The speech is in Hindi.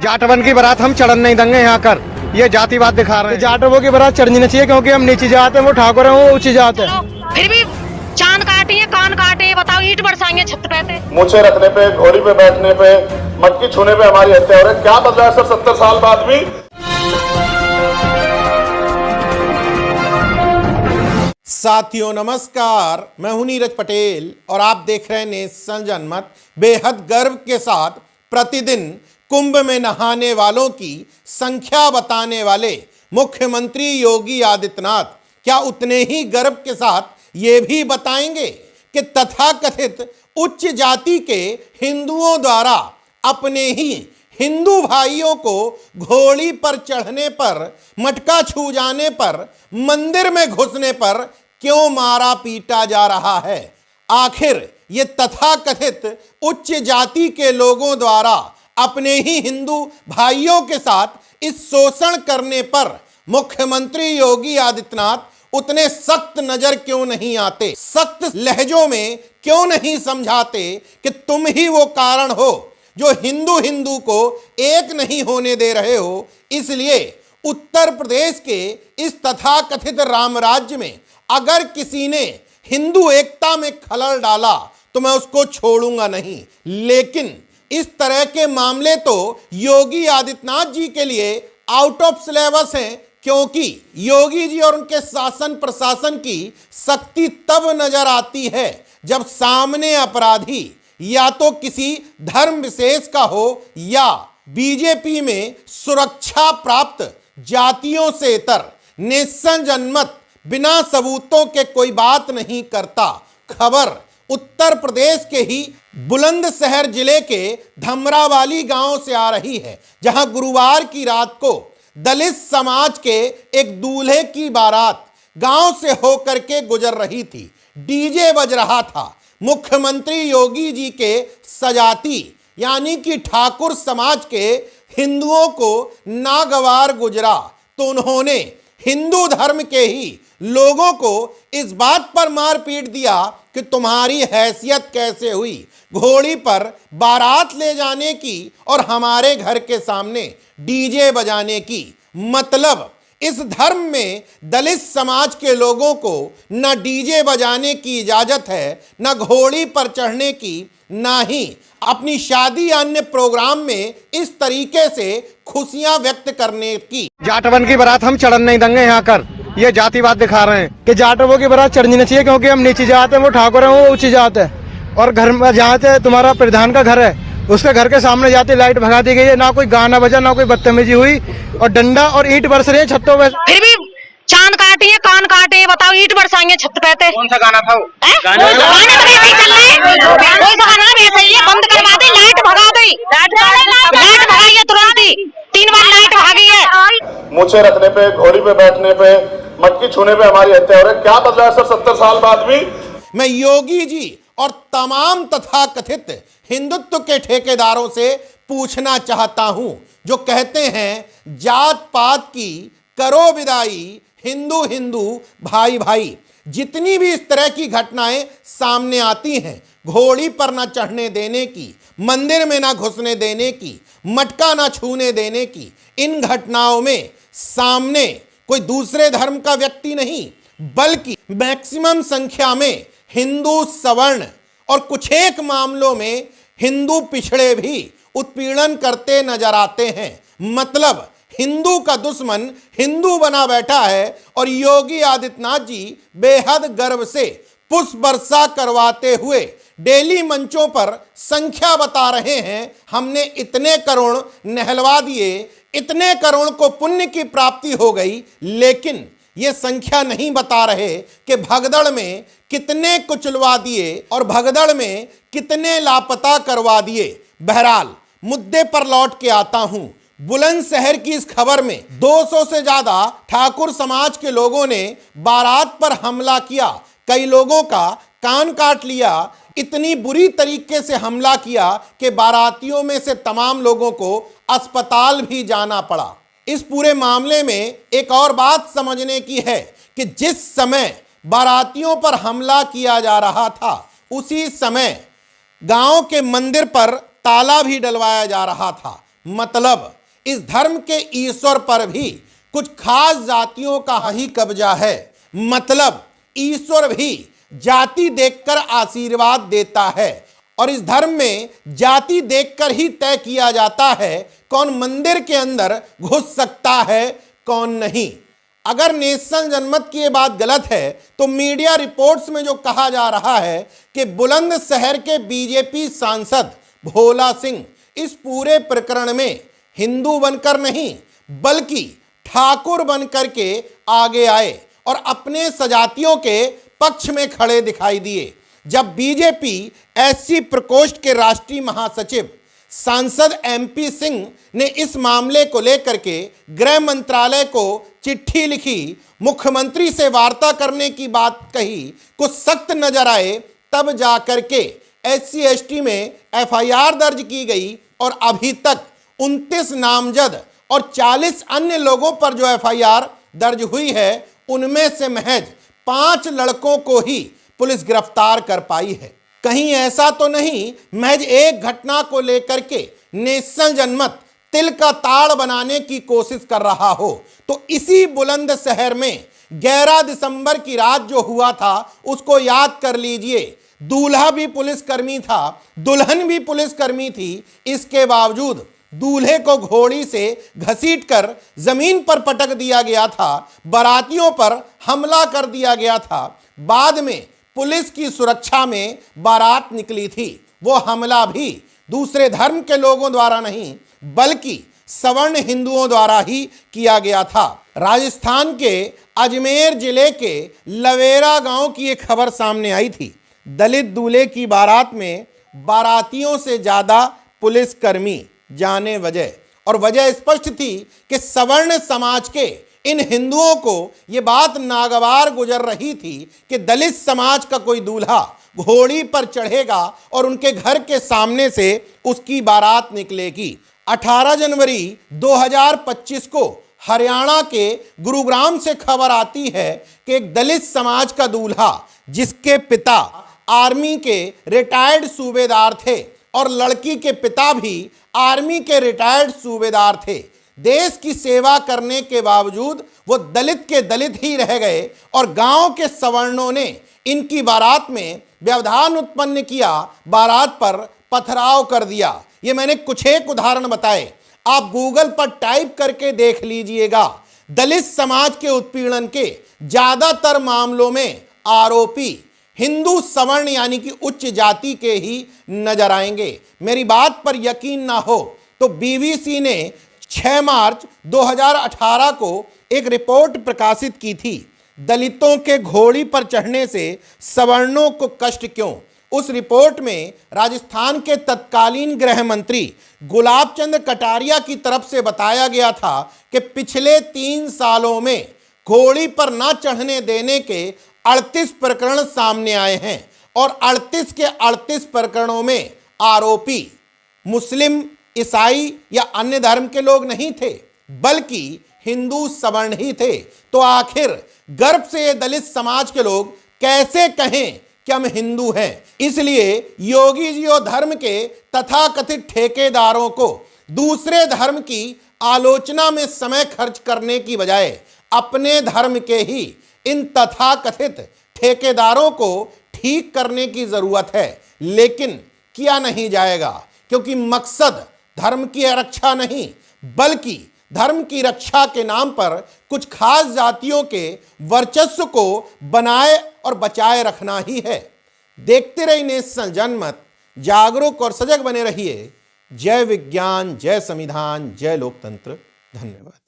जाटवन की बारात हम चढ़न नहीं देंगे यहाँ कर, ये जातिवाद दिखा रहे हैं। जाटवों की बारात चढ़नी नहीं चाहिए क्योंकि हम नीची जात है, वो ठाकुर है, वो ऊंची जात है। फिर भी चांद काटे कान काटे, बताओ ईंट बरसाएंगे छत पे। मूछे रखने पे, घोड़ी पे बैठने पे, मटकी छूने पे हमारी हत्या हो रही है। क्या बदला है सर 70 साल बाद भी? साथियों नमस्कार, मैं हूं नीरज पटेल और आप देख रहे हैं नेशन जनमत। बेहद गर्व के साथ प्रतिदिन कुंभ में नहाने वालों की संख्या बताने वाले मुख्यमंत्री योगी आदित्यनाथ क्या उतने ही गर्व के साथ ये भी बताएंगे कि तथाकथित उच्च जाति के हिंदुओं द्वारा अपने ही हिंदू भाइयों को घोड़ी पर चढ़ने पर, मटका छू जाने पर, मंदिर में घुसने पर क्यों मारा पीटा जा रहा है। आखिर ये तथाकथित उच्च जाति के लोगों द्वारा अपने ही हिंदू भाइयों के साथ इस शोषण करने पर मुख्यमंत्री योगी आदित्यनाथ उतने सख्त नजर क्यों नहीं आते, सख्त लहजों में क्यों नहीं समझाते कि तुम ही वो कारण हो जो हिंदू हिंदू को एक नहीं होने दे रहे हो। इसलिए उत्तर प्रदेश के इस तथाकथित राम राज्य में अगर किसी ने हिंदू एकता में खलल डाला तो मैं उसको छोड़ूंगा नहीं। लेकिन इस तरह के मामले तो योगी आदित्यनाथ जी के लिए आउट ऑफ सिलेबस हैं, क्योंकि योगी जी और उनके शासन प्रशासन की शक्ति तब नजर आती है जब सामने अपराधी या तो किसी धर्म विशेष का हो या बीजेपी में सुरक्षा प्राप्त जातियों से इतर। नेशन जनमत बिना सबूतों के कोई बात नहीं करता। खबर उत्तर प्रदेश के ही बुलंदशहर जिले के धमरावाली गांव से आ रही है, जहां गुरुवार की रात को दलित समाज के एक दूल्हे की बारात गांव से होकर के गुजर रही थी। डीजे बज रहा था। मुख्यमंत्री योगी जी के सजाती यानी कि ठाकुर समाज के हिंदुओं को नागवार गुजरा तो उन्होंने हिंदू धर्म के ही लोगों को इस बात पर मार पीट दिया कि तुम्हारी हैसियत कैसे हुई घोड़ी पर बारात ले जाने की और हमारे घर के सामने डीजे बजाने की। मतलब इस धर्म में दलित समाज के लोगों को न डीजे बजाने की इजाजत है, न घोड़ी पर चढ़ने की, ना ही अपनी शादी अन्य प्रोग्राम में इस तरीके से खुशियां व्यक्त करने की। जाटवन की बारात हम चढ़न नहीं देंगे यहाँ कर, ये जातिवाद दिखा रहे हैं कि जाटवों की बारात चढ़नी नहीं चाहिए क्योंकि हम नीची जात है, वो ठाकुर है, वो ऊंची जात है। और घर में जहाँ से तुम्हारा प्रधान का घर है उसके घर के सामने जाते लाइट भगा दी गई है, ना कोई गाना बजा, ना कोई बदतमीजी हुई, और डंडा और ईंट बरस रही है छतों पे। फिर भी चांद काटे कान काटे, बताओ ईंट बरसाएंगे छत पे। कौन सा गाना था वो? गाना तो वैसे ही चल रहा है, कोई सा गाना वैसे ही है। बंद करवा दे, लाइट भगा दे, लाइट भगाइए तुरंत ही। 3 बार लाइट भागी है। मूछे रखने पे, घोड़ी पे बैठने पे, मटकी छूने पे हमारी हत्या हो रही है। क्या बदला है सर 70 साल बाद भी? मैं योगी जी और तमाम तथाकथित हिंदुत्व के ठेकेदारों से पूछना चाहता हूं जो कहते हैं जात पात की करो विदाई, हिंदू हिंदू भाई भाई। जितनी भी इस तरह की घटनाएं सामने आती हैं, घोड़ी पर ना चढ़ने देने की, मंदिर में ना घुसने देने की, मटका ना छूने देने की, इन घटनाओं में सामने कोई दूसरे धर्म का व्यक्ति नहीं बल्कि मैक्सिमम संख्या में हिंदू सवर्ण और कुछ एक मामलों में हिंदू पिछड़े भी उत्पीड़न करते नजर आते हैं। मतलब हिंदू का दुश्मन हिंदू बना बैठा है और योगी आदित्यनाथ जी बेहद गर्व से पुष्प वर्षा करवाते हुए डेली मंचों पर संख्या बता रहे हैं, हमने इतने करोड़ नहलवा दिए, इतने करोड़ को पुण्य की प्राप्ति हो गई। लेकिन ये संख्या नहीं बता रहे कि भगदड़ में कितने कुचलवा दिए और भगदड़ में कितने लापता करवा दिए। बहरहाल मुद्दे पर लौट के आता हूं। बुलंदशहर की इस खबर में 200 से ज्यादा ठाकुर समाज के लोगों ने बारात पर हमला किया, कई लोगों का कान काट लिया। इतनी बुरी तरीके से हमला किया कि बारातियों में से तमाम लोगों को अस्पताल भी जाना पड़ा। इस पूरे मामले में एक और बात समझने की है कि जिस समय बारातियों पर हमला किया जा रहा था उसी समय गांव के मंदिर पर ताला भी डलवाया जा रहा था। मतलब इस धर्म के ईश्वर पर भी कुछ खास जातियों का ही कब्जा है। मतलब ईश्वर भी जाति देखकर आशीर्वाद देता है और इस धर्म में जाति देखकर ही तय किया जाता है कौन मंदिर के अंदर घुस सकता है, कौन नहीं। अगर नेशनल जनमत की ये बात गलत है तो मीडिया रिपोर्ट्स में जो कहा जा रहा है कि बुलंदशहर के बीजेपी सांसद भोला सिंह इस पूरे प्रकरण में हिंदू बनकर नहीं बल्कि ठाकुर बनकर के आगे आए और अपने सजातियों के पक्ष में खड़े दिखाई दिए। जब बीजेपी एससी प्रकोष्ठ के राष्ट्रीय महासचिव सांसद एमपी सिंह ने इस मामले को लेकर के गृह मंत्रालय को चिट्ठी लिखी, मुख्यमंत्री से वार्ता करने की बात कही, कुछ सख्त नजर आए, तब जाकर के एससी एसटी में एफआईआर दर्ज की गई और अभी तक 29 नामजद और 40 अन्य लोगों पर जो एफआईआर दर्ज हुई है उनमें से महज 5 लड़कों को ही पुलिस गिरफ्तार कर पाई है। कहीं ऐसा तो नहीं महज एक घटना को लेकर के नेशनल जनमत तिल का ताड़ बनाने की कोशिश कर रहा हो। तो इसी बुलंदशहर में 11 दिसंबर की रात जो हुआ था उसको याद कर लीजिए। दूल्हा भी पुलिसकर्मी था, दुल्हन भी पुलिसकर्मी थी, इसके बावजूद दूल्हे को घोड़ी से घसीटकर जमीन पर पटक दिया गया था, बारातियों पर हमला कर दिया गया था। बाद में पुलिस की सुरक्षा में बारात निकली थी। वो हमला भी दूसरे धर्म के लोगों द्वारा नहीं बल्कि सवर्ण हिंदुओं द्वारा ही किया गया था। राजस्थान के अजमेर जिले के लवेरा गांव की एक खबर सामने आई थी। दलित दूल्हे की बारात में बारातियों से ज्यादा पुलिसकर्मी जाने वजह, और वजह स्पष्ट थी कि सवर्ण समाज के इन हिंदुओं को यह बात नागवार गुजर रही थी कि दलित समाज का कोई दूल्हा घोड़ी पर चढ़ेगा और उनके घर के सामने से उसकी बारात निकलेगी। 18 जनवरी 2025 को हरियाणा के गुरुग्राम से खबर आती है कि एक दलित समाज का दूल्हा जिसके पिता आर्मी के रिटायर्ड सूबेदार थे और लड़की के पिता भी आर्मी के रिटायर्ड सूबेदार थे, देश की सेवा करने के बावजूद वो दलित के दलित ही रह गए और गांव के सवर्णों ने इनकी बारात में व्यवधान उत्पन्न किया, बारात पर पथराव कर दिया। ये मैंने कुछ एक उदाहरण बताए, आप गूगल पर टाइप करके देख लीजिएगा। दलित समाज के उत्पीड़न के ज्यादातर मामलों में आरोपी हिंदू सवर्ण यानी कि उच्च जाति के ही नजर आएंगे। मेरी बात पर यकीन ना हो तो बीबीसी ने 6 मार्च 2018 को एक रिपोर्ट प्रकाशित की थी, दलितों के घोड़ी पर चढ़ने से सवर्णों को कष्ट क्यों। उस रिपोर्ट में राजस्थान के तत्कालीन गृह मंत्री गुलाब चंद कटारिया की तरफ से बताया गया था कि पिछले 3 सालों में घोड़ी पर न चढ़ने देने के 38 प्रकरण सामने आए हैं और 38 के 38 प्रकरणों में आरोपी मुस्लिम, ईसाई या अन्य धर्म के लोग नहीं थे बल्कि हिंदू सवर्ण ही थे। तो आखिर गर्व से ये दलित समाज के लोग कैसे कहें कि हम हिंदू हैं। इसलिए योगी जी और धर्म के तथाकथित ठेकेदारों को दूसरे धर्म की आलोचना में समय खर्च करने की बजाय अपने धर्म के ही इन तथाकथित ठेकेदारों को ठीक करने की जरूरत है। लेकिन किया नहीं जाएगा क्योंकि मकसद धर्म की रक्षा नहीं बल्कि धर्म की रक्षा के नाम पर कुछ खास जातियों के वर्चस्व को बनाए और बचाए रखना ही है। देखते रहिए नेशनल जनमत, जागरूक और सजग बने रहिए। जय विज्ञान, जय संविधान, जय लोकतंत्र। धन्यवाद।